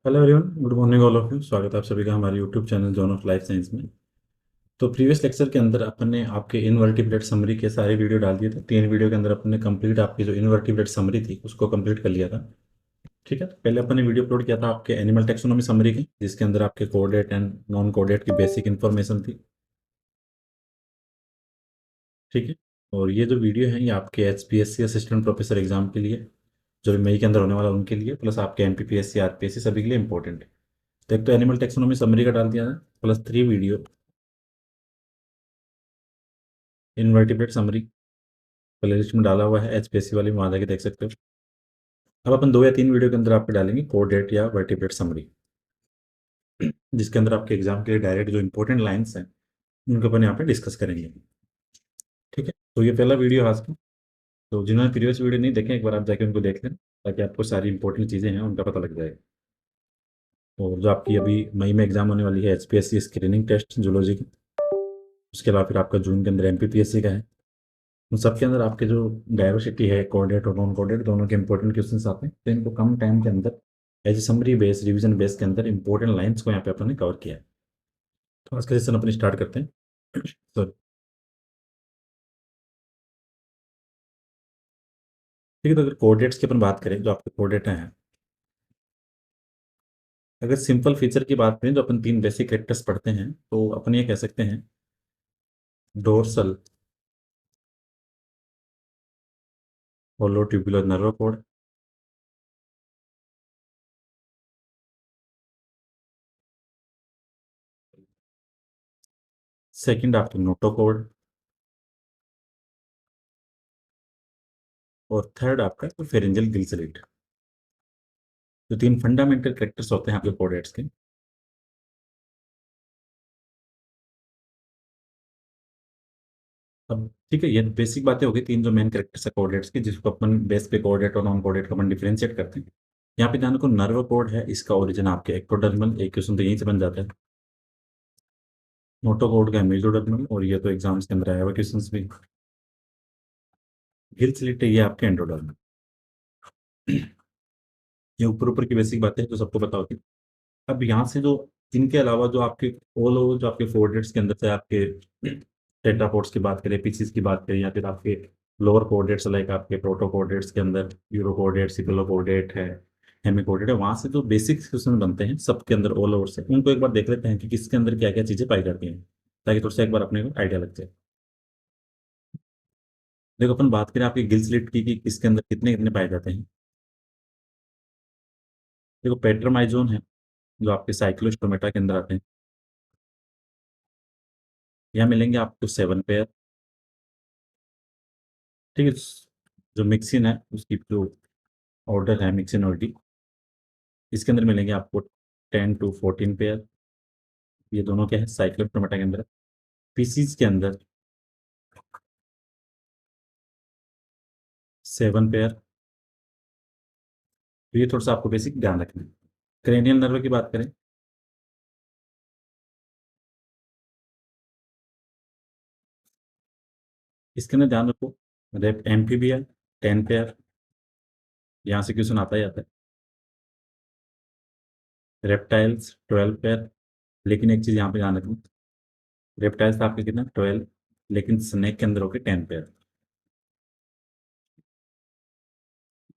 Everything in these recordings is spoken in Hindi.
Hello everyone, good morning all of you. स्वागत है आप सभी का हमारे YouTube channel John of life science में। तो प्रीवियस लेक्चर के अंदर अपन ने आपके इनवर्टिब्रेट समरी के सारे वीडियो डाल दिए थे। 3 वीडियो के अंदर अपन ने कंप्लीट आपकी जो इनवर्टिब्रेट समरी थी उसको कंप्लीट कर लिया था। ठीक है, तो पहले अपन ने वीडियो अपलोड किया था आपके एनिमल टेक्सोनॉमी समरी की, जिसके अंदर आपके कोडेट एंड नॉन कोडेट की बेसिक इन्फॉर्मेशन थी। ठीक है, और ये जो वीडियो है ये आपके HPSC असिस्टेंट प्रोफेसर एग्जाम के लिए, जो मई के अंदर होने वाला उनके लिए, प्लस आपके MPPSC RPSC सभी के लिए इंपॉर्टेंट है। तो एक तो एनिमल टेक्सोनॉमी समरी का डाल दिया है, plus 3 video invertebrate summary playlist में डाला हुआ है, HPSC वाली में वहाँ जाके देख सकते हो। अब अपन 2 या 3 वीडियो के अंदर आपको डालेंगे कोडेट या वर्टिब्रेट समरी, जिसके अंदर आपके एग्जाम के लिए डायरेक्ट जो इंपॉर्टेंट लाइंस हैं उनको अपन यहाँ पे डिस्कस करेंगे। ठीक है, तो ये पहला वीडियो आज का। तो जिन्होंने प्रीवियस वीडियो नहीं देखे, एक बार आप जाके उनको देख लें, ताकि आपको सारी इंपॉर्टेंट चीज़ें हैं उनका पता लग जाएगा। और जो आपकी अभी मई में एग्जाम होने वाली है HPSC स्क्रीनिंग टेस्ट जूलॉजी की, उसके अलावा फिर आपका जून के अंदर MPPSC का है। उन सबके अंदर आपके जो डाइवर्सिटी है, कोऑर्डिनेट और नॉन कोऑर्डिनेट दोनों के इंपॉर्टेंट क्वेश्चंस आते हैं, तो इनको कम टाइम के अंदर as summary base revision base के अंदर इंपॉर्टेंट लाइंस को यहाँ पे अपन ने कवर किया है। तो आज का सेशन अपन स्टार्ट करते हैं। सॉरी। ठीक है, तो अगर कोऑर्डिनेट्स की अपन बात करें, जो आपके कोऑर्डिनेट हैं, अगर सिंपल फीचर की बात करें, जो अपन 3 बेसिक कैरेक्टर्स पढ़ते हैं, तो अपन ये कह सकते हैं dorsal hollow tubular nerve cord, second आपके नोटोकोड, और थर्ड आपका फेरेंजियल गिलसलेट। जो 3 फंडामेंटल कैरेक्टर्स होते हैं आपके कोऑर्डिनेट्स के। अब ठीक है, ये बेसिक बातें हो गई, 3 जो मेन कैरेक्टर्स है कोऑर्डिनेट्स के, जिसको अपन बेस पे कोऑर्डिनेट और नॉन कोऑर्डिनेट को अपन डिफरेंशिएट करते हैं। यहाँ पे ध्यान को नर्व कोड है, इसका ओरिजिन आपके एक्टोडर्मल, एक क्वेश्चन तो यहीं से बन जाता है। नोटो कोड का है मेसोडर्मल, और ये तो एग्जाम्स के अंदर आया हुआ क्वेश्चन भी। गिल स्लिट ये आपके एंडोडर्मल। ये ऊपर ऊपर की बेसिक बातें हैं जो सबको पता होती है। अब यहाँ से जो इनके अलावा जो आपके ऑल ओवर जो आपके कोऑर्डिनेट्स के अंदर से आपके टेट्रापोड्स की बात करें, पीसीज की बात करें, या फिर आपके लोअर कोऑर्डिनेट्स लाइक आपके प्रोटो कोऑर्डिनेट्स के अंदर यूरो कोऑर्डिनेट, सिकुलो कोऑर्डिनेट है, हेमी कोऑर्डिनेट है, वहां से जो बेसिक क्वेश्चन बनते हैं सबके अंदर ऑल ओवर से, उनको एक बार देख लेते हैं कि किसके अंदर क्या क्या चीजें पाई जाती हैं, ताकि थोड़ा सा एक बार अपने को आइडिया लग जाए। देखो, अपन बात करें आपके गिल स्लिट की कि इसके अंदर कितने कितने पाए जाते हैं। देखो, पेट्रोमाइजोन है जो आपके साइक्लोस्टोमेटा के अंदर आते हैं, यहाँ मिलेंगे आपको 7 पेयर। ठीक है, जो मिक्सिन है उसकी जो ऑर्डर है मिक्सिन ऑर्डी, इसके अंदर मिलेंगे आपको 10 to 14 पेयर। ये दोनों क्या है, साइक्लोस्टोमेटा के अंदर। पीसीज के अंदर 7 पेयर। तो ये थोड़ा सा आपको बेसिक ध्यान रखना है। क्रेनियल नर्व की बात करें, इसके अंदर ध्यान रखो, रेप एम्फीबिया 10 पेयर, यहाँ से क्वेश्चन आता ही आता है। रेप्टाइल्स 12 पेयर, लेकिन एक चीज यहाँ पे ध्यान रखना, रेप्टाइल्स आपके कितना 12, लेकिन स्नेक के अंदर होके 10 पेयर।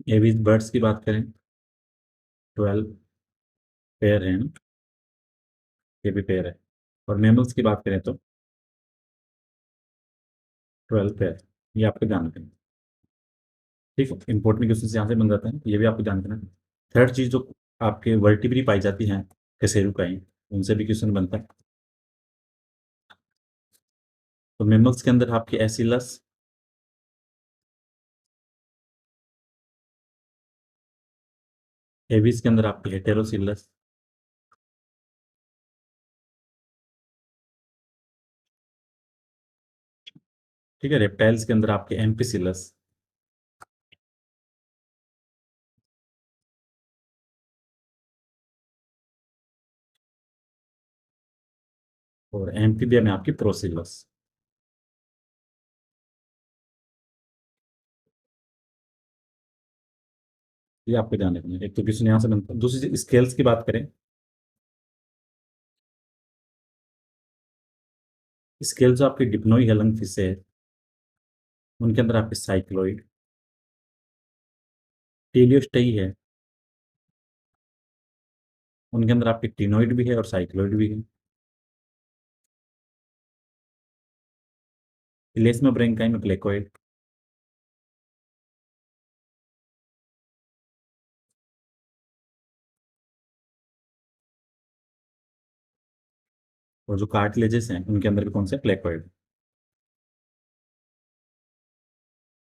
एवीज बर्ड्स की बात करें, 12 पेयर है ना, ये भी पेयर है। और मेमल्स की बात करें तो 12 पेयर। ये आपको ध्यान रखना। ठीक है, इंपॉर्टेंट क्वेश्चन यहाँ से बन जाते हैं, ये भी आपको ध्यान रखना। थर्ड चीज जो आपके वर्टिब्री पाई जाती हैं, कशेरुकाई, उनसे भी क्वेश्चन बनता है। तो मेमल्स के अंदर आपके एसिलस, एवीज के अंदर आपके हेटेरोसिलस, ठीक है, रेप्टाइल्स के अंदर आपके एम्पिसिलस, और एम्फीबिया में आपकी प्रोसिलस। ये आपको ध्यान रखना है। एक तो क्वेश्चन यहाँ से बनता है। दूसरी चीज स्केल्स की बात करें, स्केल जो आपकी डिप्नोई हेलन फिश है, उनके अंदर आपके साइक्लोइड, टेलियोस्टेई है, उनके अंदर आपके टिनोइड भी है और साइक्लोइड भी है। इलेस्मा ब्रेंकाई में प्लेकोइड, और जो कार्टिलेजेस हैं उनके अंदर भी कौन सा प्लेकोइड।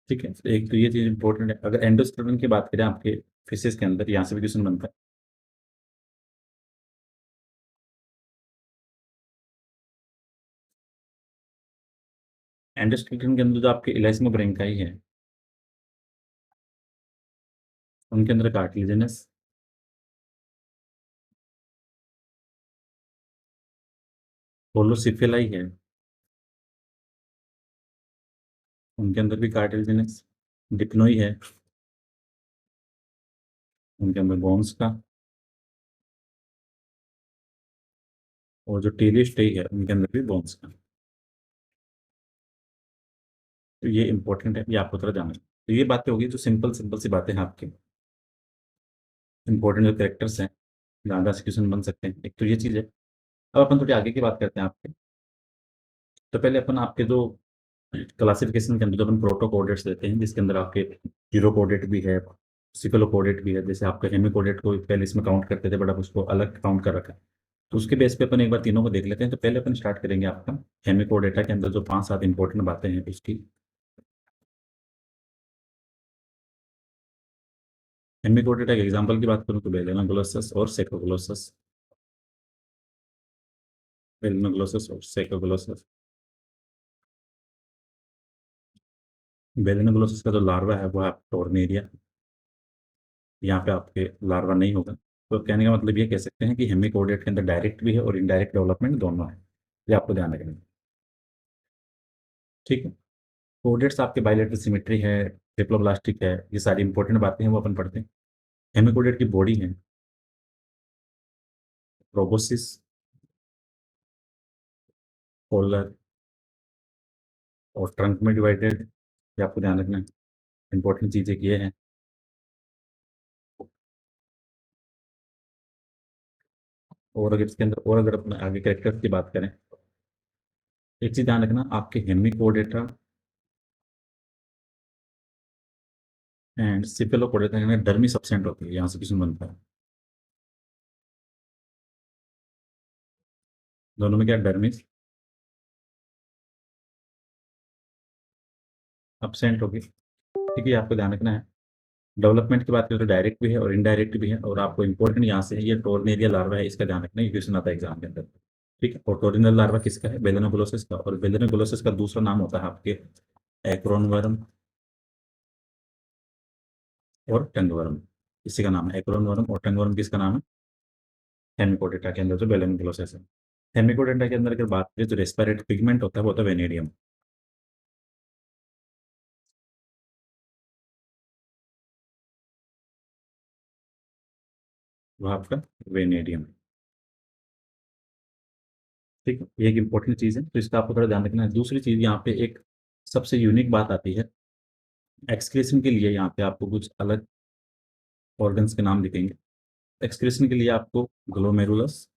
ठीक है, एक तो ये चीज इंपॉर्टेंट है। अगर एंडोस्पर्म की बात करें आपके फिशेस के अंदर, यहाँ से भी क्वेश्चन बनता है। एंडोस्केलेटन के अंदर जो आपके इलास्मो ब्रेंकाई है, उनके अंदर कार्टिलेजिनस, होलोसिफेलाई है, उनके अंदर भी कार्टिलेजिनस, डिप्नोई है, उनके अंदर बोन्स का, और जो टेलियोस्टेई है उनके अंदर भी बोन्स का। तो ये इंपॉर्टेंट है, ये आपको थोड़ा जानना है। तो ये बातें होगी जो सिंपल सिंपल सी बातें हैं आपके, इंपॉर्टेंट जो कैरेक्टर्स हैं, ज़्यादा से क्वेश्चन बन सकते हैं। एक तो ये चीज़ है। अब अपन थोड़ी आगे की बात करते हैं आपके। तो पहले अपन आपके जो क्लासिफिकेशन के अंदर जो अपन प्रोटो कोडेट्स देते हैं, जिसके अंदर आपके जीरो कोडेट भी है, सिक्लो कोडेट भी है। जैसे आपके हेमी कोडेट को पहले इसमें काउंट करते थे, बट अब उसको अलग काउंट कर रखा है। तो उसके बेस पे अपन एक बार तीनों को देख लेते हैं। तो पहले अपन स्टार्ट करेंगे आपका हेमी कोडेटा के अंदर जो 5-7 इंपॉर्टेंट बातें हैं उसकी। हेमी कोडेटा के एग्जाम्पल की बात करूँ तो बेलेनोग्लोसस और सेकोग्लोसस, बेलेनोग्लोसस और सेकोग्लोसस। बेलेनोग्लोसस का जो लार्वा है वो है टोर्नेरिया। यहाँ पे आपके लार्वा नहीं होगा। तो कहने का मतलब ये कह सकते हैं कि हेमिकोडेट के अंदर डायरेक्ट भी है और इनडायरेक्ट डेवलपमेंट दोनों है। ये आपको ध्यान रखना है। ठीक है, कोडेट्स आपके बायलेटरल सिमेट्री है, ट्रिप्लोब्लास्टिक है, ये सारी इंपॉर्टेंट बातें हैं वो अपन पढ़ते हैं। हेमिकोडेट की बॉडी है प्रोबोसिस, पोलर और ट्रंक में डिवाइडेड। ये आपको ध्यान रखना है। इंपॉर्टेंट चीज़ें ये हैं। और अगर इसके अंदर और अगर अपने आगे कैरेक्टर्स की बात करें, एक चीज़ ध्यान रखना, आपके हेमिकोडेटा एंड सिफेलोपोडेटा के अंदर डर्मी सब्सेंट होती है। यहाँ से क्वेश्चन बनता है, दोनों में क्या डर्मिस अपसेंट होगी। ठीक है, आपको ध्यान रखना है। डेवलपमेंट की बात करें तो डायरेक्ट भी है और इनडायरेक्ट भी है। और आपको इंपॉर्टेंट यहाँ से है, ये टोर्नेरिया लार्वा है, इसका ध्यान रखना, ये क्वेश्चन आता है एग्जाम के अंदर। ठीक है, और टोरिनल लार्वा किसका है? बेलेनोग्लोसिस का। और बेलेनोग्लोसिस का दूसरा नाम होता है आपके एक्रोनवर्म और टंगवर्म। इसी का नाम है एक्रोनवर्म, और टंगवर्म किसका नाम है? हेमिकोडेटा के अंदर जो बेलेनोग्लोसिस है। हेमिकोडेटा के अंदर अगर बात करें, जो रेस्पिरेटरी पिगमेंट होता है वो होता है वेनेडियम। वो आपका वेनेडियम। ठीक है, ये एक इंपॉर्टेंट चीज़ है, तो इसका आपको थोड़ा ध्यान रखना है। दूसरी चीज़ यहाँ पे एक सबसे यूनिक बात आती है, एक्सक्रीशन के लिए यहाँ पे आपको कुछ अलग ऑर्गन्स के नाम दिखेंगे। एक्सक्रीशन के लिए आपको ग्लोमेरुलस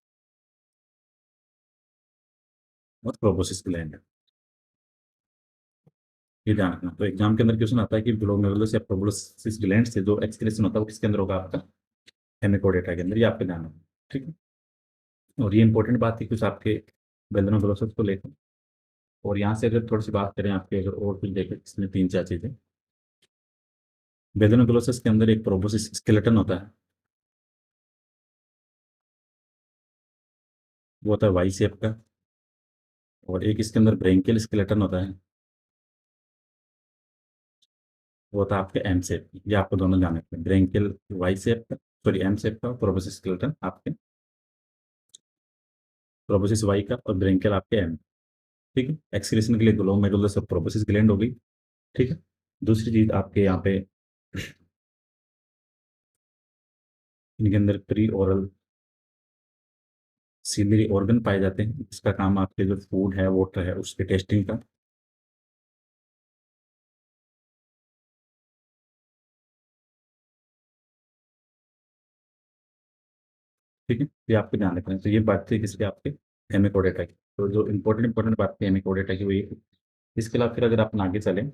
और प्रोबोसिस ग्लैंड, ये ध्यान रखना। तो एग्जाम के अंदर क्वेश्चन आता है कि ग्लोमेरुलस या प्रोबोसिस ग्लैंड से जो एक्सक्रीशन होता है वो किसके अंदर होगा? आपका हेमिकोडेटा के अंदर। ये आपके ध्यान रखना। ठीक है, और ये इंपॉर्टेंट बात थी कुछ आपके बेलेनोग्लोसस को लेकर। और यहाँ से अगर थोड़ी सी बात करें आपके, अगर और कुछ देखें इसमें 3-4 चीज़ें। बेलेनोग्लोसस के अंदर एक प्रोबोसिस स्केलेटन होता है, वो होता है वाई शेप का। और एक इसके अंदर ब्रेंकियल स्केलेटन होता है, वो होता है आपके एम शेप। ये आपको दोनों जाने हैं, ब्रेंकियल वाई शेप का, सॉरी एम शेप का, प्रोबोसिस स्केलेटन आपके प्रोबोसिस वाई का, और ब्रेंकियल आपके एम। ठीक है, एक्सक्रीशन के लिए ग्लोमेरुलस और प्रोबोसिस ग्लैंड हो गई। ठीक है, दूसरी चीज आपके यहाँ पे इनके अंदर प्री ओरल सीलरी ऑर्गन पाए जाते हैं। इसका काम आपके जो फूड है, वाटर है, उसके टेस्टिंग का। ठीक है, ये आपको ध्यान रखना है। तो ये बात थी किसके, आपके हेमिकोडेटा की। तो जो इंपॉर्टेंट इंपॉर्टेंट बात थी हेमिकोडेटा की, वो ये। इसके अलावा फिर अगर आप आगे चलें,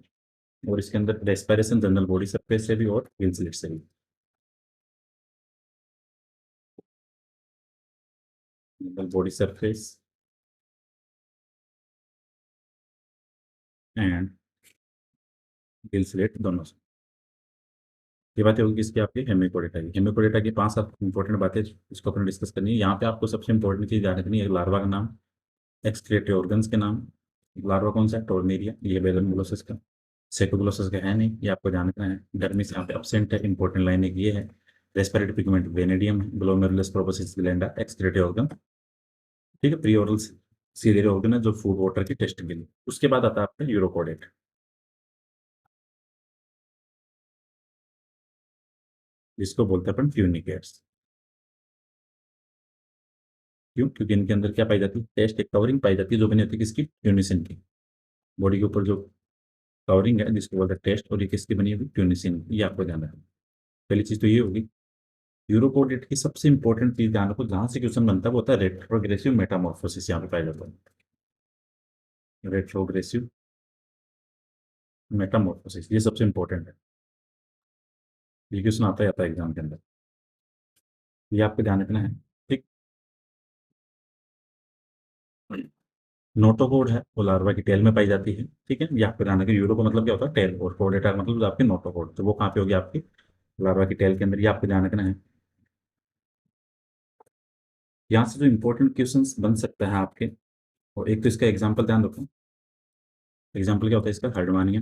और इसके अंदर रेस्पिरेशन जनरल बॉडी सरफेस से भी और गिल स्लिट से भी। General body surface and Gill slit दोनों से। ये बातें होगी किसकी, आपकी हेमिकोडेटा की। हेमिकोडेटा की 5 7 इंपॉर्टेंट बातें इसको अपने डिस्कस करनी है। यहाँ पे आपको सबसे इंपॉर्टेंट चीज़ याद रखनी है, लार्वा का नाम, एक्सक्रीटरी ऑर्गन्स के नाम। लार्वा कौन सा है, टोर्नेरिया, ये बेलन का। सेकोग्लोसस का है नहीं, ये आपको ध्यान रखना है। डर्मिस यहाँ पे अपसेंट है, इंपॉर्टेंट लाइन एक ये है। रेस्पिरेटरी पिगमेंट वेनेडियम है। Glomerulus proboscis gland excretory organ. ठीक है, प्री ओरल सीलियरी ऑर्गन है जो फूड वाटर की टेस्ट के लिए। उसके बाद आता है आपका यूरोकोडेट, जिसको बोलते हैं अपन ट्यूनिकेट्स। क्यों, क्योंकि इनके अंदर क्या पाई जाती है, टेस्ट एक कवरिंग पाई जाती है, जो बनी होती है किसकी, ट्यूनिसिन की। बॉडी के ऊपर जो कवरिंग है जिसको बोलते हैं टेस्ट, और ये किसकी बनी होगी, ट्यूनिसिन। ये आपको ध्यान रखना है। पहली चीज तो ये होगी। यूरोकोडेट की सबसे इंपॉर्टेंट चीज ध्यान रखो, जहां से क्वेश्चन बनता है वो होता है रेट्रोग्रेसिव मेटामॉर्फोसिस, यहाँ पे पाया जाता है रेट्रोग्रेसिव मेटामॉर्फोसिस। ये सबसे इंपॉर्टेंट है। ये क्वेश्चन आता ही आता है एग्जाम के अंदर। ये आपको ध्यान रखना है। ठीक। नोटोकोड है, वो लार्वा की टेल में पाई जाती है। ठीक है, ये आपको ध्यान रखना। यूरो का मतलब क्या होता है, टेल, और कोडेटा का मतलब जो आपकी नोटोकोड, तो वो कहाँ पे होगी, आपकी लार्वा की टेल के अंदर। ये आपको ध्यान रखना है। यहाँ से जो इंपॉर्टेंट क्वेश्चंस बन सकते हैं आपके, और एक तो इसका एग्जाम्पल ध्यान रखो। एग्जाम्पल क्या होता है इसका, हर्डमानिया।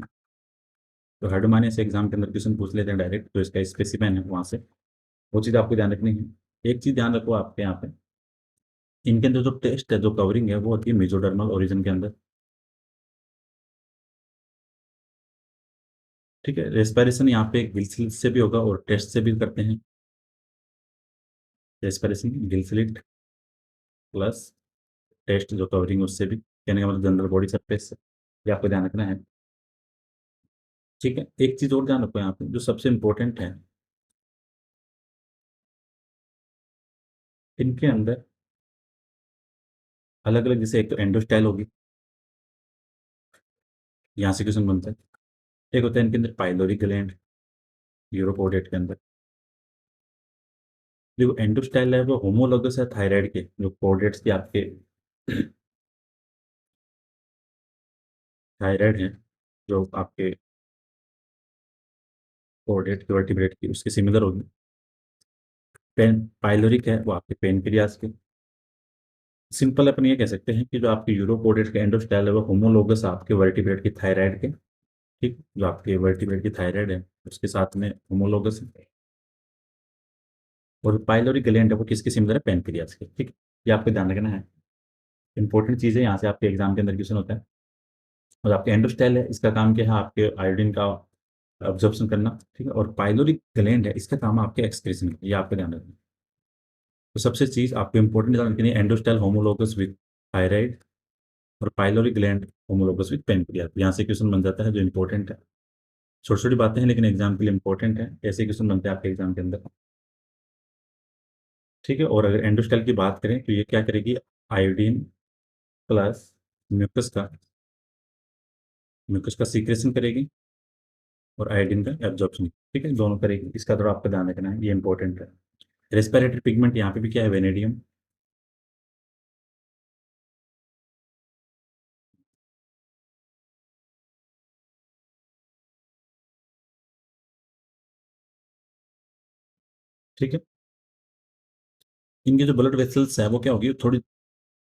तो हर्डमानिया से एग्जाम के अंदर क्वेश्चन पूछ लेते हैं डायरेक्ट, तो इसका स्पेसिफाइन है वहाँ से। वो चीज़ आपको ध्यान रखनी है। एक चीज़ ध्यान रखो आपके यहाँ पे, इनके अंदर जो टेस्ट है, जो कवरिंग है, वो होती है मेजोडर्मल ओरिजिन के अंदर। ठीक है, रेस्पिरेशन यहाँ पे गिल स्लिट से भी होगा और टेस्ट से भी करते हैं। Respiration gill slit plus test जो कवरिंग उससे भी, कहने का मतलब जनरल बॉडी सरफेस से। ये आपको ध्यान रखना है। ठीक है, एक चीज़ और ध्यान रखो यहाँ पे जो सबसे इंपॉर्टेंट है, इनके अंदर अलग अलग, जैसे एक तो एंडोस्टाइल होगी, यहाँ से क्वेश्चन बनता है। एक होता है इनके अंदर पाइलोरी ग्लैंड, यूरोपोडेट के अंदर। देखो एंडोस्टाइल है वो होमोलोगस है थायराइड के, जो कोडेट्स के आपके थायराइड हैं, जो आपके कोडेट के वर्टिब्रेट की, उसके सिमिलर होगी। पेन पाइलोरिक है वो आपके पेनक्रियास के। सिंपल अपन ये कह सकते हैं कि जो आपके यूरोपोडेट के एंडोस्टाइल है वो होमोलोगस आपके वर्टिब्रेट की थायराइड के। ठीक, जो आपके वर्टिब्रेट की थायराइड है उसके साथ में होमोलोगस है। और पाइलोरिक ग्लैंड है वो किसके सिमिलर है, पेनक्रियास के। ठीक, ये आपको ध्यान रखना है। इंपॉर्टेंट चीज़ है, यहाँ से आपके एग्जाम के अंदर क्वेश्चन होता है। और आपके एंडोस्टाइल है, इसका काम क्या है, आपके आयोडीन का अब्जॉर्प्शन करना। ठीक है, और पाइलोरिक ग्लैंड है, इसका काम है आपके एक्सक्रीशन, ये आपको ध्यान रखना है। तो सबसे चीज़ आपको इंपॉर्टेंट ध्यान रखनी है, एंडोस्टाइल होमोलोगस विद थायराइड, और pyloric gland homologous with pancreas. यहाँ से क्वेश्चन बन जाता है जो इंपॉर्टेंट है। छोटी छोटी बातें हैं लेकिन एग्जाम के लिए इंपॉर्टेंट है, ऐसे क्वेश्चन बनते हैं आपके एग्जाम के अंदर। ठीक है, और अगर एंडोस्टाइल की बात करें तो ये क्या करेगी, आयोडीन प्लस म्यूकस का म्यूकस का सीक्रेशन करेगी, और आयोडीन का एब्जॉर्प्शन। ठीक है, दोनों करेगी, इसका थोड़ा आपका ध्यान रखना है, ये इंपॉर्टेंट है। रेस्पिरेटरी पिगमेंट यहाँ पे भी क्या है, वेनेडियम। ठीक है, इनके जो ब्लड वेसल्स है वो क्या होगी, थोड़ी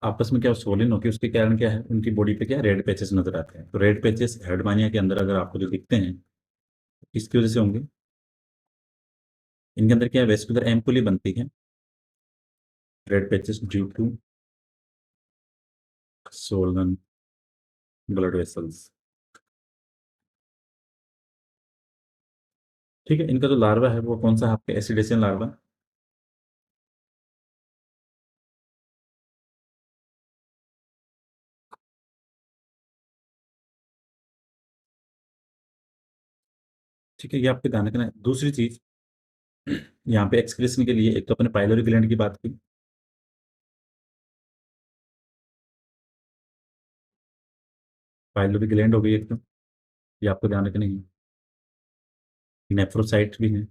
आपस में क्या स्वोलिन होगी, उसके कारण क्या है, उनकी बॉडी पे क्या रेड पैचेस नजर आते हैं। तो रेड पैचेस हेर्डमानिया के अंदर अगर आपको जो दिखते हैं, किसकी वजह से होंगे, इनके अंदर क्या है, वेस्कुलर एम्पुली बनती है, red patches due to swollen blood vessels. ठीक है, इनका जो लार्वा है वो कौन सा है, आपके एसिडेशियन लार्वा। ठीक है, ये आपके ध्यान रखना है। दूसरी चीज़ यहाँ पे एक्सक्रीशन के लिए एक तो अपने पाइलोरी ग्लैंड की बात की। पाइलोरी ग्लैंड हो गई एक तो, ये आपको ध्यान रखनी है। नेफ्रोसाइट्स भी हैं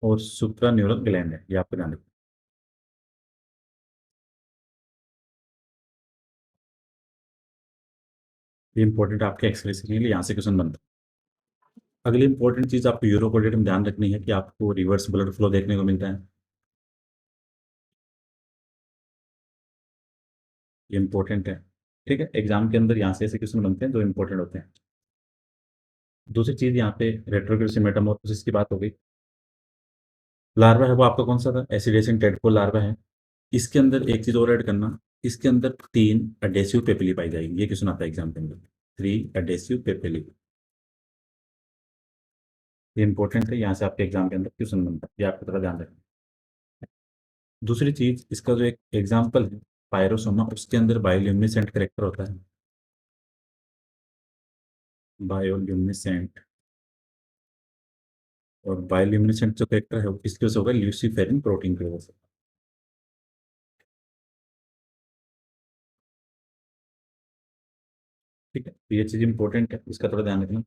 और सुप्रान्यूरल ग्लैंड है, ये आपको ध्यान रखना है। ये इंपॉर्टेंट आपके एक्सक्रीशन के लिए यहाँ से क्वेश्चन बनता है। अगली इंपॉर्टेंट चीज़ आपको यूरोकोडेट में ध्यान रखनी है कि आपको रिवर्स ब्लड फ्लो देखने को मिलता है। ये इंपॉर्टेंट है। ठीक है, एग्जाम के अंदर यहाँ से ऐसे क्वेश्चन बनते हैं जो इंपॉर्टेंट होते हैं। दूसरी चीज़ यहाँ पे रेट्रोग्रेड से मेटामॉर्फोसिस की बात हो गई। लार्वा है वो आपका कौन सा था? एसिडेशन टेडपोल लार्वा है। इसके अंदर एक चीज़ और ऐड करना, इसके अंदर 3 एडेसिव पेपिली पाई जाएगी। ये क्वेश्चन आता है एग्जाम के अंदर, 3 एडेसिव पेपिली। ये इंपॉर्टेंट है, यहाँ से आपके एग्जाम के अंदर क्वेश्चन बनता है, ये आपको थोड़ा ध्यान रखना। दूसरी चीज़, इसका जो एक एग्जाम्पल है पायरोसोमा, उसके अंदर बायोल्यूमिनेसेंट करेक्टर होता है। बायोल्यूमिनेसेंट, और बायोल्यूमिनेसेंट जो करेक्टर है वो किसकी वजह से होगा? ल्यूसीफेरिन प्रोटीन की वजह से। ठीक है, तो ये चीज़ इंपॉर्टेंट है, इसका थोड़ा ध्यान रखना।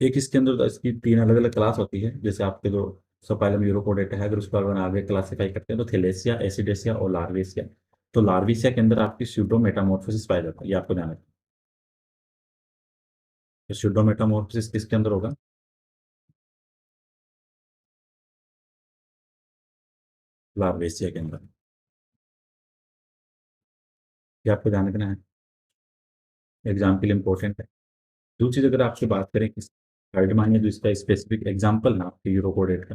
एक इसके अंदर इसकी 3 अलग अलग क्लास होती है, जैसे आपके जो सपाइलम यूरोकोडेटा है, अगर उसको अगर आगे क्लासिफाई करते हैं तो थेलेसिया, एसिडेसिया और लार्वेसिया। तो लार्वेसिया के अंदर आपकी स्यूडो मेटामॉर्फोसिस पाया जाता है, ये आपको ध्यान रखना। तो स्यूडो मेटामॉर्फोसिस किसके अंदर होगा? लार्वेसिया के अंदर, ये आपको ध्यान रखना है, एग्जाम के लिए इंपॉर्टेंट है। दूसरी चीज़ अगर आपसे बात करें कि हाइड्रोमानिया जो इसका स्पेसिफिक एग्जाम्पल है आपके यूरोकोडेट का,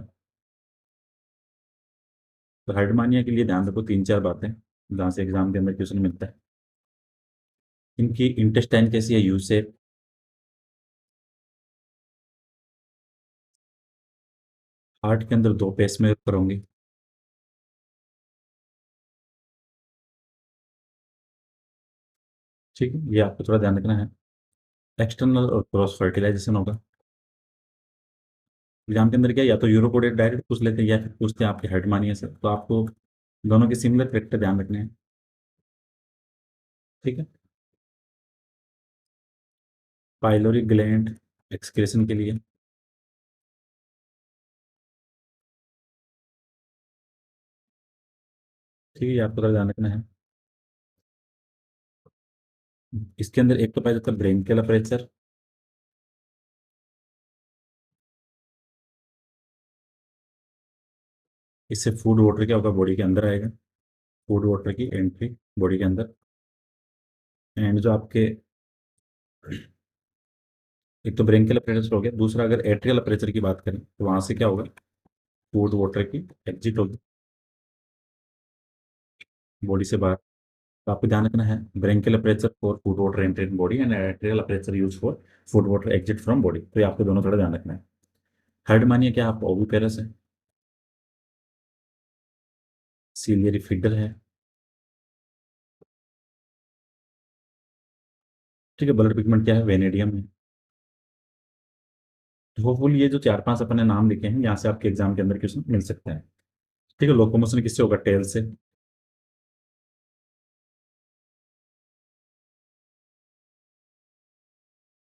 तो हाइड्रोमानिया के लिए ध्यान रखो 3-4 बातें जहाँ से एग्जाम के अंदर क्वेश्चन मिलता है। इनकी इंटेस्टाइन कैसी है? U shape. हार्ट के अंदर 2 पेसमेकर होंगे। ठीक है, ये आपको थोड़ा ध्यान रखना है। एक्सटर्नल और क्रॉस फर्टिलाइजेशन होगा। एग्जाम के अंदर क्या, या तो यूरोकोडेट डायरेक्ट पूछ लेते हैं या फिर पूछते हैं आपके हाइड्रोमानिया से, तो आपको दोनों के सिमिलर करेक्टर ध्यान रखने हैं। ठीक है, पाइलोरी ग्लैंड एक्सक्रेशन के लिए। ठीक है, ये आपको थोड़ा ध्यान रखना है। इसके अंदर एक तो पाया जाता है ब्रेनकियल अपर्चर। इससे फूड वाटर क्या होगा? बॉडी के अंदर आएगा, फूड वाटर की एंट्री बॉडी के अंदर। एंड जो आपके, एक तो ब्रेनकियल अपर्चर हो गया, दूसरा अगर एट्रियल अपर्चर की बात करें तो वहां से क्या होगा? फूड वाटर की एग्जिट होगी बॉडी से बाहर। तो आपको ध्यान रखना है, branchial aperture for food water entry in body and atrial aperture use for food water exit from body. तो ये आपको दोनों थोड़ा ध्यान रखना है। थर्ड मानिए क्या, आप ओविपेरस है, सीलियरी फिगर है। ठीक है, ब्लड पिगमेंट क्या है? वेनेडियम है। होपफुली ये जो 4-5 अपने नाम लिखे हैं यहाँ से आपके एग्जाम के अंदर क्वेश्चन मिल सकते हैं। ठीक है, लोकोमोशन किससे होगा? टेल से।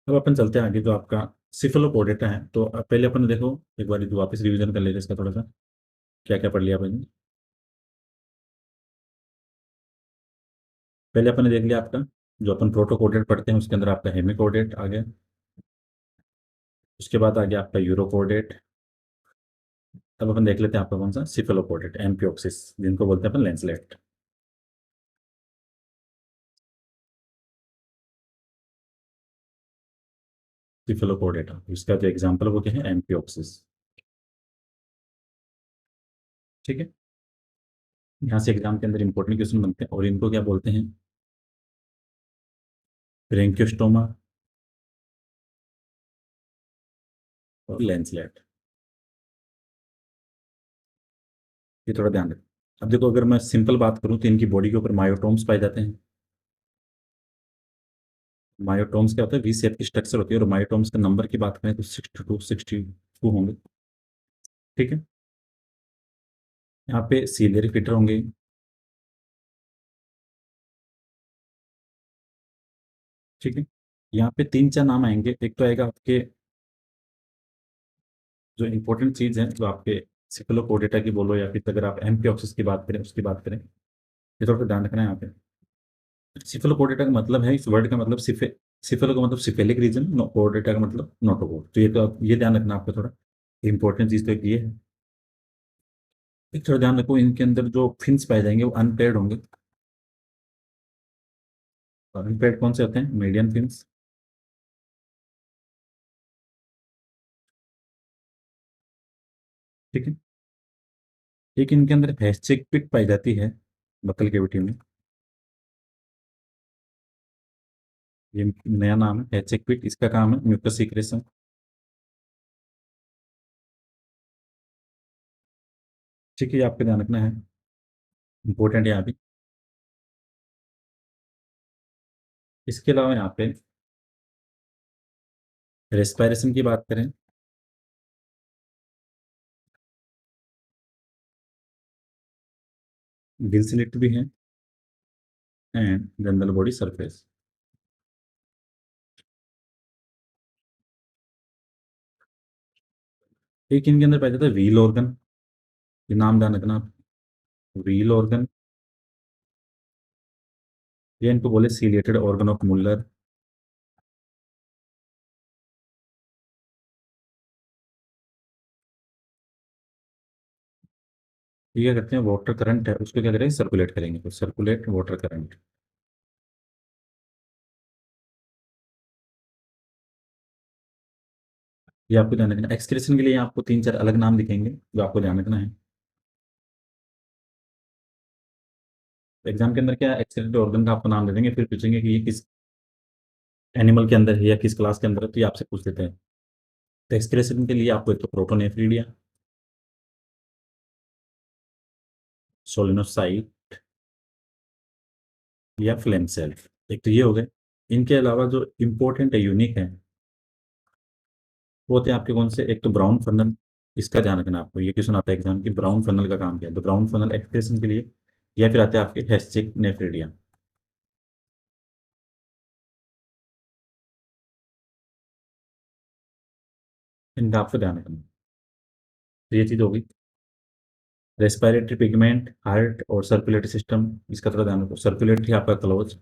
अब अपन चलते हैं आगे, जो आपका सिफलोपोडेटा है, तो अब पहले अपन देखो एक बार वापस रिवीजन कर ले रहे हैं इसका थोड़ा सा, क्या क्या पढ़ लिया अपन। पहले अपन ने देख लिया आपका, जो अपन प्रोटोकोडेट पढ़ते हैं उसके अंदर आपका हेमिकोडेट आ गया। उसके बाद आ गया आपका यूरोकोडेट। तब अपन देख लेते हैं आपका कौन सा? सिफलोपोडेट एम्पियोक्सिस, जिनको बोलते हैं अपन लेंसलेट। सिफलोपोडेटा, इसका जो एग्जाम्पल वो क्या है? एम्पियोक्सिस। ठीक है, यहाँ से एग्जाम के अंदर इंपॉर्टेंट क्वेश्चन बनते हैं, और इनको क्या बोलते हैं? ब्रेंकियोस्टोमा और लेंसलेट। ये थोड़ा ध्यान रखें। अब देखो, अगर मैं सिंपल बात करूं तो इनकी बॉडी के ऊपर मायोटोम्स पाए जाते हैं। मायोटोम्स क्या होता है, वी शेप की स्ट्रक्चर होती है, और मायोटोम्स का नंबर की बात करें तो 62 होंगे। ठीक है। यहाँ पे सीलियरी फिटर होंगे। ठीक है। यहाँ पे 3-4 नाम आएँगे। एक तो आएगा आपके जो इम्पोर्टेंट चीज़ है, जो आपके सिफलोपोडिटा की बोलो या फिर अगर आप एम्फिऑक्सिस की बात करें, उसकी बात करें, ये थोड़ा-सा ध्यान रखना है यहाँ पे। सिफलोपोडिटा का मतलब है, इस वर्ड का मतलब सिफेलो का मतलब सिफेलिक रीजन, पोडिटा का मतलब नोटोकोर। तो ये तो आप ये ध्यान रखना आपका थोड़ा। इम्पोर्टेंट चीज़ तो एक ये है। एक थोड़ा ध्यान रखो, इनके अंदर जो फिन्स पाए जाएँगे वो अनपेयर्ड होंगे। और अनपेयर्ड कौन से होते हैं? Median fins. ठीक है। एक इनके अंदर हैचेक पिट पाई जाती है बकल कैविटी में। ये नया नाम है हैचेक पिट। इसका काम है म्यूकस सीक्रेशन। ठीक है, ये आपको ध्यान रखना है, इंपॉर्टेंट है यहाँ पे। इसके अलावा यहाँ पे रेस्पिरेशन की बात करें, गिल स्लिट भी है एंड जनरल बॉडी सरफेस। एक इनके अंदर पाया जाता है व्हील ऑर्गन। ये नाम ध्यान रखना आप, व्हील ऑर्गन, या इनको बोले सीलिएटेड ऑर्गन ऑफ मुल्लर। ये क्या करते हैं, वाटर करंट है उसको क्या करेंगे, सर्कुलेट करेंगे, तो सर्कुलेट वाटर करंट। ये आपको ध्यान रखना। एक्सक्रेशन के लिए आपको 3-4 अलग नाम दिखेंगे जो आपको ध्यान रखना है। एग्जाम के अंदर क्या एक्सक्रेटरी ऑर्गन का आपको नाम दे देंगे, फिर पूछेंगे कि ये किस एनिमल के अंदर है या किस क्लास के अंदर है, तो ये आपसे पूछ लेते हैं। तो एक्सक्रेशन के लिए आपको एक तो प्रोटोनेफ्रिडिया, सोलिनोसाइट या फ्लेम सेल, एक तो ये हो गए। इनके अलावा जो इम्पोर्टेंट है, यूनिक है, वो होते हैं आपके कौन से, एक तो ब्राउन फनल। इसका ध्यान रखना आपको, ये क्वेश्चन आता है एग्जाम की, ब्राउन फनल का काम क्या है, तो ब्राउन फनल एक्सक्रेशन के लिए, या फिर आते हैं आपके हेस्टिक नेफ्रिडिया। इनका आपको ध्यान रखना। तो ये चीज़ होगी। रेस्पिरेटरी पिगमेंट, हार्ट और सर्कुलेटरी सिस्टम, इसका थोड़ा ध्यान रखो। सर्कुलेटरी आपका क्लोज।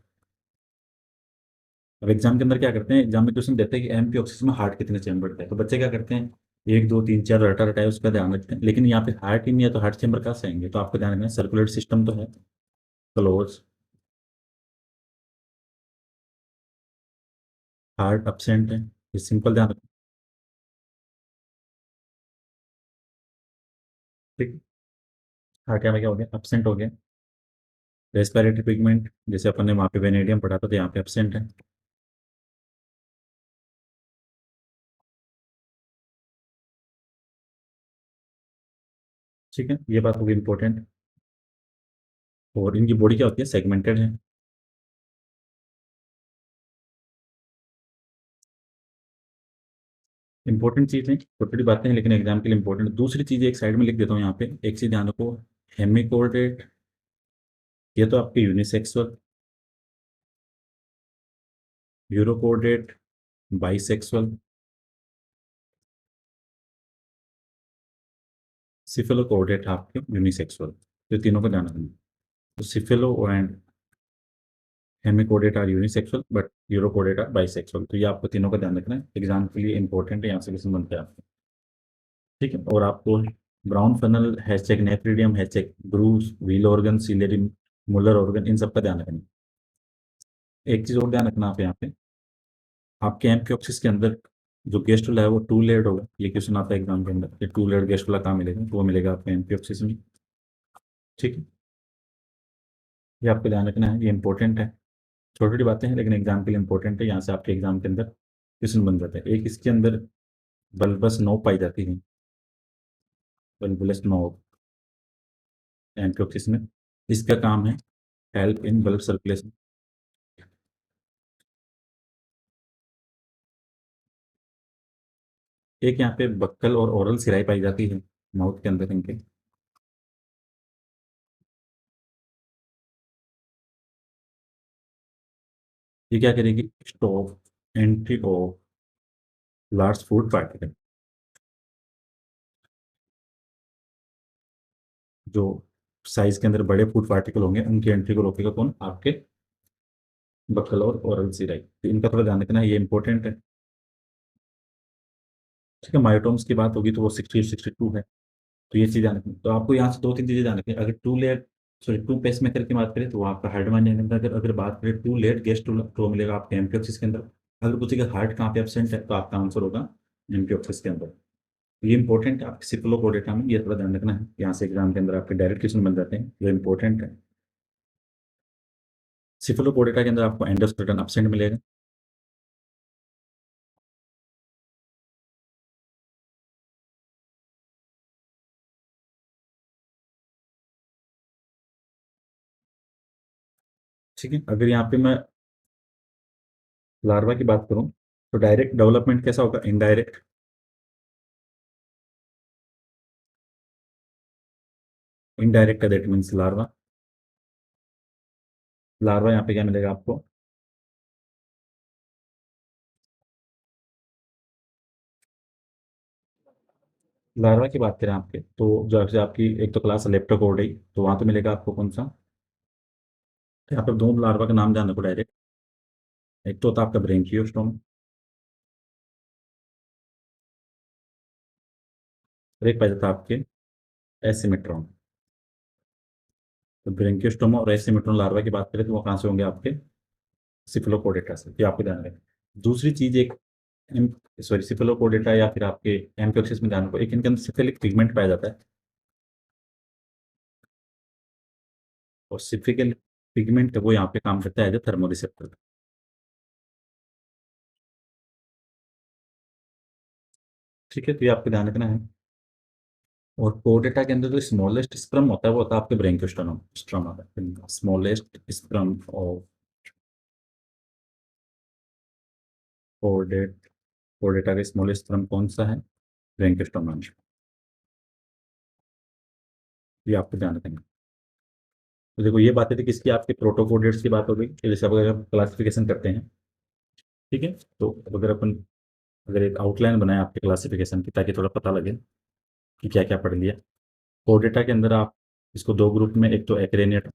अब एग्जाम के अंदर क्या करते हैं, एग्जाम में क्वेश्चन देते हैं कि एमपी में हार्ट कितने चैम्बर थे, तो बच्चे क्या करते हैं, 1 2 3 4 रटा रटाए उसका ध्यान रखते हैं, लेकिन यहाँ पे हार्ट ही नहीं है तो हार्ट चैम्बर कहाँ से आएंगे, तो आपको ध्यान रखना है सर्कुलेटरी सिस्टम तो है क्लोज, हार्ट अपसेंट है, ये सिंपल ध्यान रखना। ठीक। हार्ट यहाँ पे क्या हो गया, अपसेंट हो गया। रेस्पिरेटरी पिगमेंट, जैसे अपन ने वहाँ पे वेनेडियम पढ़ा था, तो यहाँ पे अपसेंट है। ठीक है, ये बात होगी इंपॉर्टेंट। और इनकी बॉडी क्या होती है, सेगमेंटेड है। इंपॉर्टेंट चीज़ है, छोटी छोटी बातें हैं लेकिन एग्जाम के लिए इंपॉर्टेंट। दूसरी चीज़ एक साइड में लिख देता हूँ यहाँ पे, एक चीज़ ध्यान रखो, हेमिकोर्डेट, ये तो आपके यूनिसेक्सुअल, यूरोकोर्डेट बाइसेक्सुअल, सिफेलोकोर्डेट आपके यूनिसेक्सुअल। तो तीनों को ध्यान रखना। तो cephalo and hemichordate are unisexual but urochordate are bisexual, तो ये आपको तीनों का ध्यान रखना है, एग्जाम के लिए इंपॉर्टेंट है, यहाँ से क्वेश्चन बनते हैं आपके। ठीक है। और आपको brown funnel, hashtag nephridium, hashtag brush, wheel organ, ciliary, Muller organ, इन सब का ध्यान रखना। एक चीज़ और ध्यान रखना आप यहाँ पे, आपके एमपीऑक्सिस के अंदर जो गेस्टुला है वो टू लेयर्ड होगा। ये क्वेश्चन आता है एग्जाम के अंदर, ये टू लेयर्ड गेस्टुला कहाँ मिलेगा, तो वो मिलेगा आपके एमपीऑक्सिस में। ठीक है। ये आपको ध्यान रखना है, ये इंपॉर्टेंट है। छोटी छोटी बातें हैं लेकिन एग्जाम के लिए इंपॉर्टेंट है, यहाँ से आपके एग्जाम के अंदर क्वेश्चन बन जाता है। एक इसके अंदर बल्बस नोब पाई जाती है, बल्बुलस नोब एमपीऑक्सिस में। इसका काम है हेल्प इन ब्लड सर्कुलेशन। एक यहाँ पे बक्कल और ओरल सिराई पाई जाती है माउथ के अंदर इनके। ये क्या करेगी? Stop entry of large food particle. जो साइज के अंदर बड़े फूड पार्टिकल होंगे उनकी एंट्री को रोकेगा कौन? आपके बक्कल और ओरल सिराई। तो इनका थोड़ा ध्यान रखना, ये इंपॉर्टेंट है। ठीक है, मायोटोम्स की बात होगी तो वो 60-62 है। तो ये चीज़ ध्यान रखनी, तो आपको यहाँ से दो तीन चीज़ें ध्यान रखनी। अगर too late, sorry, to pacemaker की बात करें तो वो आपका हार्ड मान जाएगा। अगर अगर बात करें टू लेट गेस्ट तो मिलेगा आपके एमपी ऑफिस के अंदर। अगर पूछेगा हार्ट कहाँ पे एबसेंट है तो आपका आंसर होगा एमपी ऑफिस के अंदर। तो ये इंपॉर्टेंट है आपके सिफलो कोडेटा में, ये थोड़ा ध्यान रखना है। यहाँ से एग्जाम के अंदर आपके डायरेक्ट क्वेश्चन बन जाते हैं, ये इंपॉर्टेंट है। सिफलो कोडेटा के अंदर आपको एंडोस्केलेटन एबसेंट मिलेगा। ठीक है, अगर यहाँ पे मैं लार्वा की बात करूँ तो डायरेक्ट डेवलपमेंट कैसा होगा? इनडायरेक्ट। इनडायरेक्ट है, दैट मीन्स लार्वा। लार्वा यहाँ पे क्या मिलेगा आपको? लार्वा की बात करें आपके तो जो आपसे आपकी एक तो क्लास लेप्टोकोर्डाई, तो वहां पे मिलेगा आपको कौन सा? तो यहाँ पे दो लार्वा का नाम जान रखो डायरेक्ट। एक तो होता है आपका ब्रेंकियोस्टोम, और एक पाया जाता है आपके एसिमेट्रॉन। तो ब्रेंकियोस्टोमा और एसिमेट्रॉन लार्वा की बात करें तो वो कहाँ से होंगे? आपके सिफलोपोडेटा से, ये आपको ध्यान रखें। दूसरी चीज एक एम सॉरी सिफलोपोडेटा या फिर आपके एम्फियोक्सिस में ध्यान रखो, एक इनके अंदर सिफिलिक पिगमेंट पाया जाता है। और सिफिकल पिगमेंट वो यहाँ पे काम करता है एज ए थर्मोरिसेप्टर। ठीक है, तो ये आपको ध्यान रखना है। और कोडेटा के अंदर जो स्मॉलेस्ट स्प्रम होता है वो होता है आपके ब्रेंकियोस्टोम स्ट्रोमा का। स्मॉलेस्ट स्प्रम ऑफ कोडेट कोडेटा का स्मॉलेस्ट स्प्रम कौन सा है? ब्रेंकियोस्टोमा में। ये आपको ध्यान रखना है। तो देखो ये बातें थी किसकी? आपके प्रोटोकोडेट्स की बात हो गई कि जैसे अब अगर हम क्लासिफिकेशन करते हैं। ठीक है, तो अगर अपन अगर एक आउटलाइन बनाए आपके क्लासिफिकेशन की ताकि थोड़ा पता लगे कि क्या क्या पढ़ लिया। कोडेटा के अंदर आप इसको दो ग्रुप में, एक तो एक्रेनियट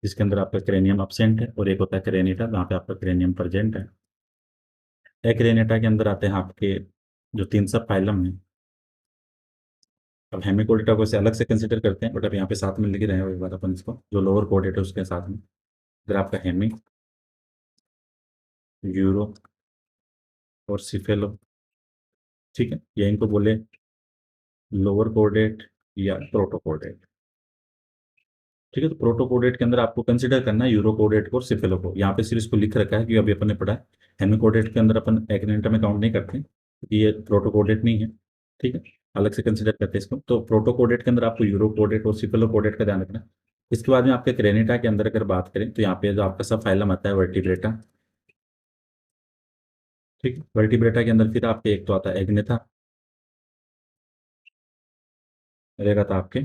जिसके अंदर आपका क्रेनियम अपसेंट है, और एक होता है क्रेनिटा जहाँ पे आपका क्रेनियम प्रेजेंट है। एक्रेनिटा के अंदर आते हैं आपके जो तीन सब फाइलम है। अब हेमिकोडेटा को इसे अलग से कंसिडर करते हैं, बट अब यहाँ पे साथ में लिख रहे हैं एक बार अपन इसको, जो लोअर कोडेट है उसके साथ में। इधर आपका हेमी, यूरो और सिफेलो। ठीक है, ये इनको बोले लोअर कोडेट या प्रोटोकोडेट। ठीक है, तो प्रोटोकोडेट के अंदर आपको कंसिडर करना है यूरोकोडेट को और सिफेलो को। यहाँ पे सिर्फ इसको लिख रखा है कि अभी अपन ने पढ़ा है। हेमिकोडेट के अंदर अपन एग्रेनेटा में काउंट नहीं करते क्योंकि ये प्रोटोकोडेट नहीं है। ठीक है, अलग से कंसिडर करते हैं इसको। तो प्रोटोकोडेट के अंदर आपको यूरोकोडेट और सिफेलोकोडेट का ध्यान रखना है। इसके बाद में आपके क्रेनिटा के अंदर अगर बात करें तो यहाँ पे जो आपका सब फाइलम आता है वर्टिब्रेटा। ठीक है, वर्टिब्रेटा के अंदर फिर आपके एक तो आता है एग्नेथा, रहेगा था आपके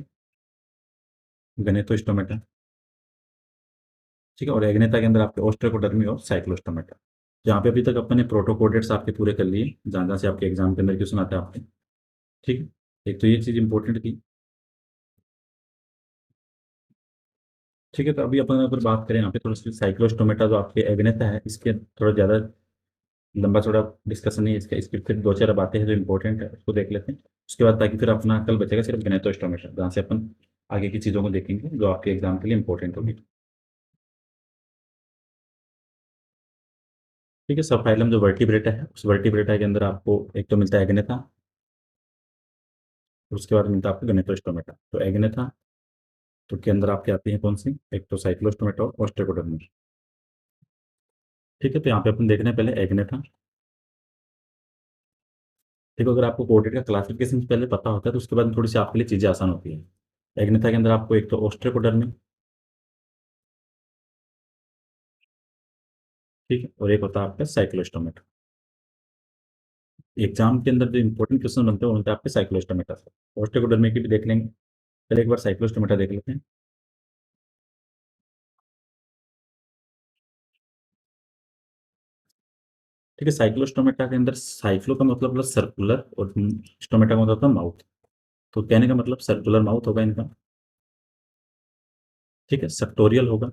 गनेथोस्टोमेटा। ठीक है, और एग्नेता के अंदर आपके ओस्ट्रोकोडर्मी और साइक्लोस्टोमेटा। जहाँ पे अभी तक अपन ने प्रोटोकोडेट्स आपके पूरे कर लिए, जहाँ जहाँ से आपके एग्जाम के अंदर क्वेश्चन आते हैं आपके। ठीक है, एक तो ये चीज़ इंपॉर्टेंट थी। ठीक है, तो अभी अपन अगर बात करें यहाँ पे थोड़ा सी साइक्लोस्टोमेटा जो आपके एग्नेता है, इसके थोड़ा ज़्यादा लंबा चौड़ा डिस्कशन नहीं है इसका। इसकी फिर दो चार बातें हैं जो इंपॉर्टेंट है, उसको देख लेते हैं। उसके बाद ताकि फिर अपना कल बचेगा सिर्फ गनेटोस्टोमेटा, जहाँ से अपन आगे की चीज़ों को देखेंगे जो आपके एग्जाम के लिए इंपॉर्टेंट होगी। ठीक है, सब फाइलम जो वर्टिब्रेटा है उस वर्टिब्रेटा के अंदर आपको एक तो मिलता है एग्नेथा, और उसके बाद मिलता है आपको गनेटोस्टोमेटा। तो एग्नेथा तो के अंदर आपके आती हैं कौन सी? एक तो साइक्लोस्टोमेटा और ऑस्ट्रोकोडर्मी। ठीक है, तो यहाँ पे अपन देख रहे हैं पहले एग्नेथा। ठीक है, अगर आपको कोडेट का क्लासिफिकेशन पहले पता होता है तो उसके बाद थोड़ी सी आपके लिए चीज़ें आसान होती है। एग्नेथा के अंदर आपको एक तो ऑस्ट्रोकोडर्मी, ठीक है, और एक होता है आपका साइक्लोस्टोमेटा। एग्जाम के अंदर जो इंपॉर्टेंट क्वेश्चन बनते हैं वो बनते हैं आपके साइक्लोस्टोमेटा से। ओस्टेकोडर्मी की भी देख लेंगे। चलिए एक बार साइक्लोस्टोमेटा देख लेते हैं। ठीक है, साइक्लोस्टोमेटा के अंदर साइक्लो का मतलब होता है सर्कुलर और स्टोमेटा का मतलब होता है माउथ। तो कहने का मतलब सर्कुलर माउथ होगा इनका। ठीक है, सेक्टोरियल होगा,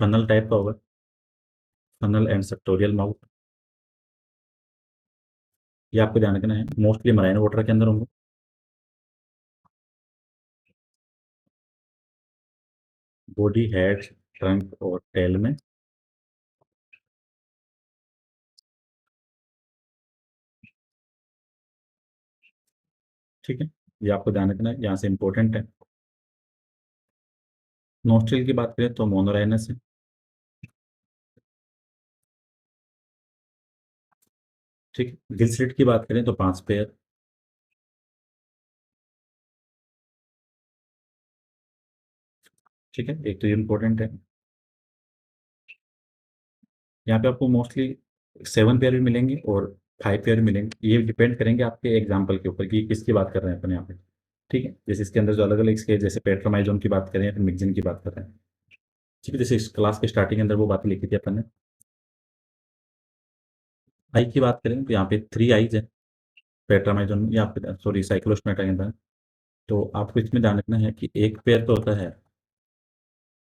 फनल टाइप का होगा, फनल एंड सेक्टोरियल माउथ। ये आपको ध्यान रखना है, मोस्टली मराइन वाटर के अंदर होंगे। बॉडी, हेड, ट्रंक और टेल में। ठीक है, ये आपको ध्यान रखना है, यहाँ से इंपॉर्टेंट है। नोस्ट्रिल की बात करें तो मोनोराइनस है। ठीक है, गिल स्लिट की बात करें तो 5 पेयर। ठीक है, एक तो ये इंपॉर्टेंट है। यहाँ पे आपको मोस्टली 7 पेयर भी मिलेंगे और 5 पेयर भी मिलेंगे, ये डिपेंड करेंगे आपके एग्जाम्पल के ऊपर कि किसकी बात कर रहे हैं अपन यहाँ पे। ठीक है, जैसे इसके अंदर जो अलग अलग इसके जैसे पेट्रोमाइजोन की बात करें या फिर मिक्जिन की बात कर रहे हैं। ठीक है, जैसे इस क्लास के स्टार्टिंग के अंदर वो बातें लिखी थी अपन ने। आई की बात करें तो यहाँ पे 3 आईज है पेट्रामाइजोन या फिर सॉरी साइक्लोस्मेटा के अंदर। तो आपको इसमें ध्यान रखना है कि एक पेयर तो होता है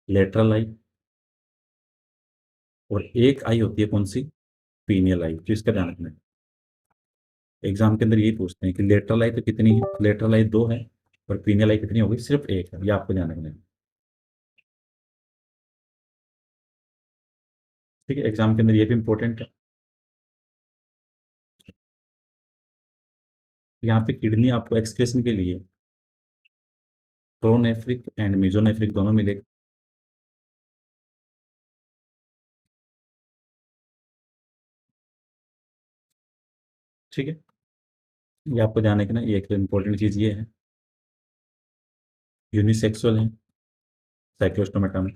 लेटरल आई और एक आई होती है कौन सी, पीनियल आई। तो इसका ध्यान रखना है, एग्जाम के अंदर यही पूछते हैं कि लेटरल आई तो कितनी है, लेटरल आई 2 है और पीनियल आई कितनी होगी, सिर्फ एक है। ये आपको ध्यान रखना है। ठीक है, एग्जाम के अंदर ये भी इंपॉर्टेंट है। यहाँ पे किडनी आपको एक्सप्रेशन के लिए प्रोनेफ्रिक एंड मीजोनेफ्रिक दोनों मिलेगी। ठीक है, ये आपको ध्यान रखना है, ये एक इंपॉर्टेंट चीज़ ये है। यूनिसेक्सुअल है साइक्लोस्टोमेटा में।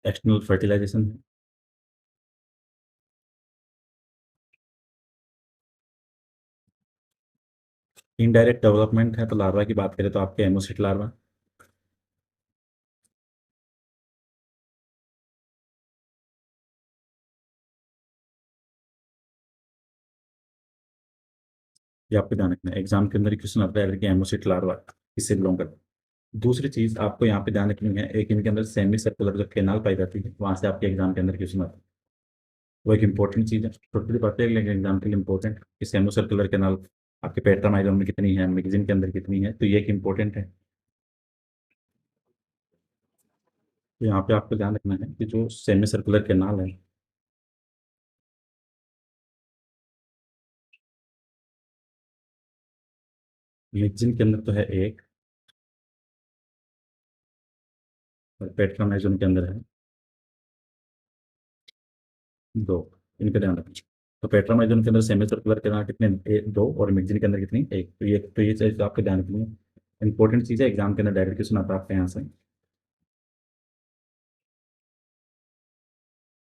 एक्सटर्नल फर्टिलाइजेशन है। इनडायरेक्ट डेवलपमेंट है तो लार्वा की बात करें तो आपके एमोसिट लार्वा। ये आपको ध्यान रखना है, एग्जाम के अंदर क्वेश्चन आता है कि एमोसिट लार्वा किससे बिलोंग करता है। दूसरी चीज आपको यहाँ पे ध्यान रखनी है, एक इनके अंदर सेमी सर्कुलर जो कैनाल पाई जाती है वहां से आपके एग्जाम के अंदर क्वेश्चन आता है। वो एक इंपॉर्टेंट चीज है, छोटी छोटी बातें हैं, लेकिन एग्जाम के लिए इंपॉर्टेंट कि सेमी सर्कुलर कैनाल आपके पेट्रामाइजोन में कितनी है, मैगजीन के अंदर कितनी है, तो ये एक इंपॉर्टेंट है। तो यहाँ पे आपको ध्यान रखना है कि जो सेमी सर्कुलर कैनाल है, मैगजीन के अंदर तो है एक और पेट्रामाइजोन के अंदर है 2। इनका ध्यान रखना। तो पेट्रामाइजोन के अंदर सेमी सर्कुलर कैनाल कितने, 2 और मैगजीन के अंदर कितनी, एक। तो ये चीज आपके ध्यान रखनी है, इंपॉर्टेंट चीज़ है, एग्जाम के अंदर डायरेक्ट क्वेश्चन आता है आपके यहाँ से।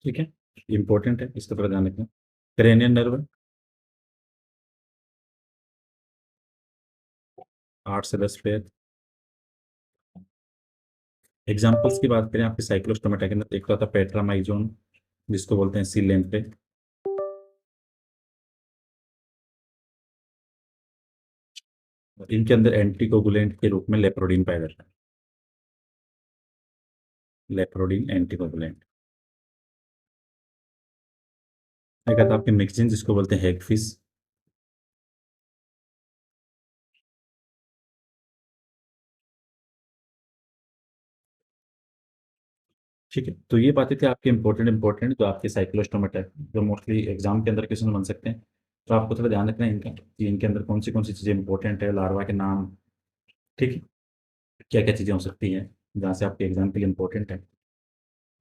ठीक है, इंपॉर्टेंट है, इसका थोड़ा ध्यान रखना। क्रेनियन नर्व 8 से 10 पेयर। एग्जाम्पल्स की बात करें आपके साइक्लोस्टोमेटा के अंदर, एक तो आता है पेट्रामाइजोन जिसको बोलते हैं सी लेंथ पे। और इनके अंदर एंटीकोगुलेंट के रूप में लेप्रोडीन पाया जाता है, लेप्रोडीन एंटीकोगुलेंट। एक आता है आपके मिक्सिन जिसको बोलते हैं हेगफिश। ठीक है, तो ये बातें थी आपके इंपॉर्टेंट जो आपके साइक्लोस्टोमेटा है, जो मोस्टली एग्जाम के अंदर क्वेश्चन बन सकते हैं। तो आपको थोड़ा ध्यान रखना है इनका कि इनके अंदर कौन सी चीज़ें इंपॉर्टेंट है, लार्वा के नाम। ठीक है, क्या क्या चीज़ें हो सकती हैं जहाँ से आपके एग्जाम के लिए इंपॉर्टेंट है।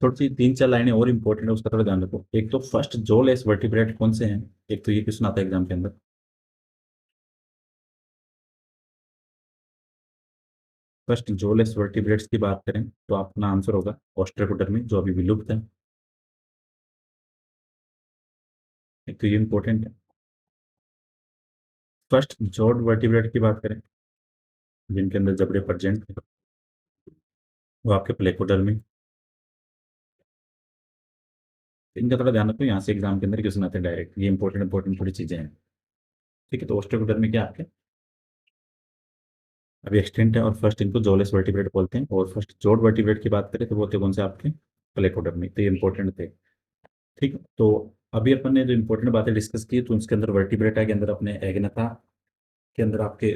थोड़ी सी 3-4 लाइनें और इंपॉर्टेंट है, उसका थोड़ा ध्यान रखो। एक तो फर्स्ट जो लेस वर्टिब्रेट कौन से हैं, एक तो ये क्वेश्चन आता है एग्जाम के अंदर। फर्स्ट जो लेस वर्टिब्रेट्स की बात करें तो अपना आंसर होगा ऑस्ट्रेकोडर्मी जो अभी विलुप्त है। एक तो ये इंपॉर्टेंट है। फर्स्ट जॉर्ड वर्टिब्रेट की बात करें, जिनके अंदर जबड़े प्रेजेंट थे, वो आपके प्लेकोडर्मी। इनका थोड़ा ध्यान रखो, यहाँ से एग्जाम के अंदर क्वेश्चन आते हैं डायरेक्ट, ये इंपॉर्टेंट इंपॉर्टेंट थोड़ी चीजें हैं। ठीक है, तो ओस्टेकोडर्मी क्या आपके अभी एक्सटेंट है, और फर्स्ट इनको जोलेस वर्टिब्रेट बोलते हैं, और फर्स्ट जॉर्ड वर्टिब्रेट की बात करें तो वो थे कौन से आपके प्लेकोडर्मी, तो ये इंपॉर्टेंट थे। ठीक है, तो अभी अपन ने जो इंपॉर्टेंट बातें डिस्कस की, तो उसके अंदर वर्टिब्रेटा के अंदर अपने एग्नेथा के अंदर आपके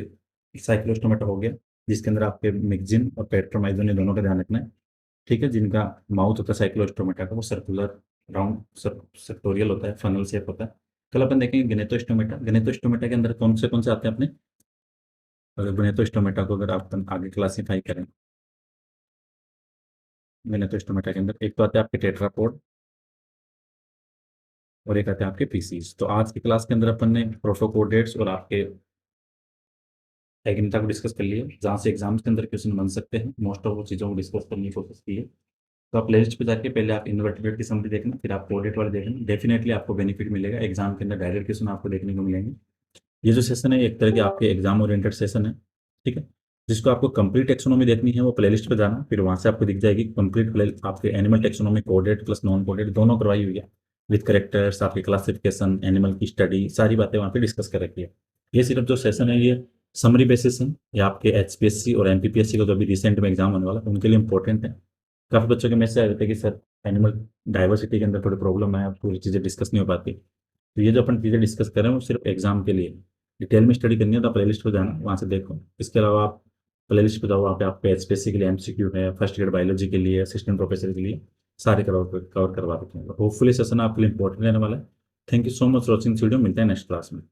साइक्लोस्टोमेटा हो गया, जिसके अंदर आपके मिक्जिन और पेट्रोमाइजोन, ये दोनों का ध्यान रखना है। ठीक है, जिनका माउथ होता है साइक्लोस्टोमेटा का, वो सर्कुलर राउंड सर्टोरियल होता है, फनल शेप होता है। कल अपन देखेंगे गनेटोस्टोमेटा, गनेटोस्टोमेटा के अंदर कौन से आते हैं अपने, अगर गनेटोस्टोमेटा को अगर आप आगे क्लासीफाई करें, गनेटोस्टोमेटा के अंदर एक तो आते हैं आपके टेट्रापोड, और एक आते हैं आपके पीसीज। तो आज की क्लास के अंदर अपन ने प्रोटोकोडेट्स और आपके एग्नेटा को डिस्कस कर लिया, जहाँ से एग्जाम्स के अंदर क्वेश्चन बन सकते हैं, मोस्ट ऑफ वो चीज़ों को डिस्कस करने की कोशिश की है। तो आप प्लेलिस्ट पे जाके पहले आप इन्वर्टिब्रेट की समरी देखना, फिर आप कोडेट वाले देखना, डेफिनेटली आपको बेनिफिट मिलेगा, एग्जाम के अंदर डायरेक्ट क्वेश्चन आपको देखने को मिलेंगे। ये जो सेशन है एक तरह के आपके एग्जाम ओरिएंटेड सेशन है। ठीक है, जिसको आपको कंप्लीट टेक्सोनॉमी देखनी है वो प्लेलिस्ट पे जाना, फिर वहां से आपको दिख जाएगी कंप्लीट आपके animal taxonomy coded plus non coded दोनों करवाई हुई है, विद करेक्टर्स, आपकी क्लासिफिकेशन, एनिमल की स्टडी, सारी बातें वहाँ पे डिस्कस कर रखी है। ये सिर्फ जो सेशन है ये समरी बेसिस है, ये आपके एचपीएससी और एमपीपीएससी का जो अभी रिसेंट में एग्जाम होने वाला है उनके लिए इंपॉर्टेंट है। काफ़ी बच्चों के मैसेज आ रहे थे कि सर एनिमल डाइवर्सिटी के अंदर थोड़ी प्रॉब्लम है, पूरी चीज़ें डिस्कस नहीं हो पाती। तो ये जो अपन चीज़ें डिस्कस कर रहे हैं वो सिर्फ एग्जाम के लिए, डिटेल में स्टडी करनी है तो प्लेलिस्ट पे जाना, वहाँ से देखो। इसके अलावा आप प्लेलिस्ट पे जाओ, वहाँ पे आपको एचपीएससी के लिए एमसीक्यू है, फर्स्ट ईयर बायोलॉजी के लिए, असिस्टेंट प्रोफेसर के लिए सारे कवर करवा देते हैं। होपफुली सेशन आपके लिए इंपॉर्टेंट रहने वाला है। Thank you so much watching video, मिलते हैं नेक्स्ट क्लास में।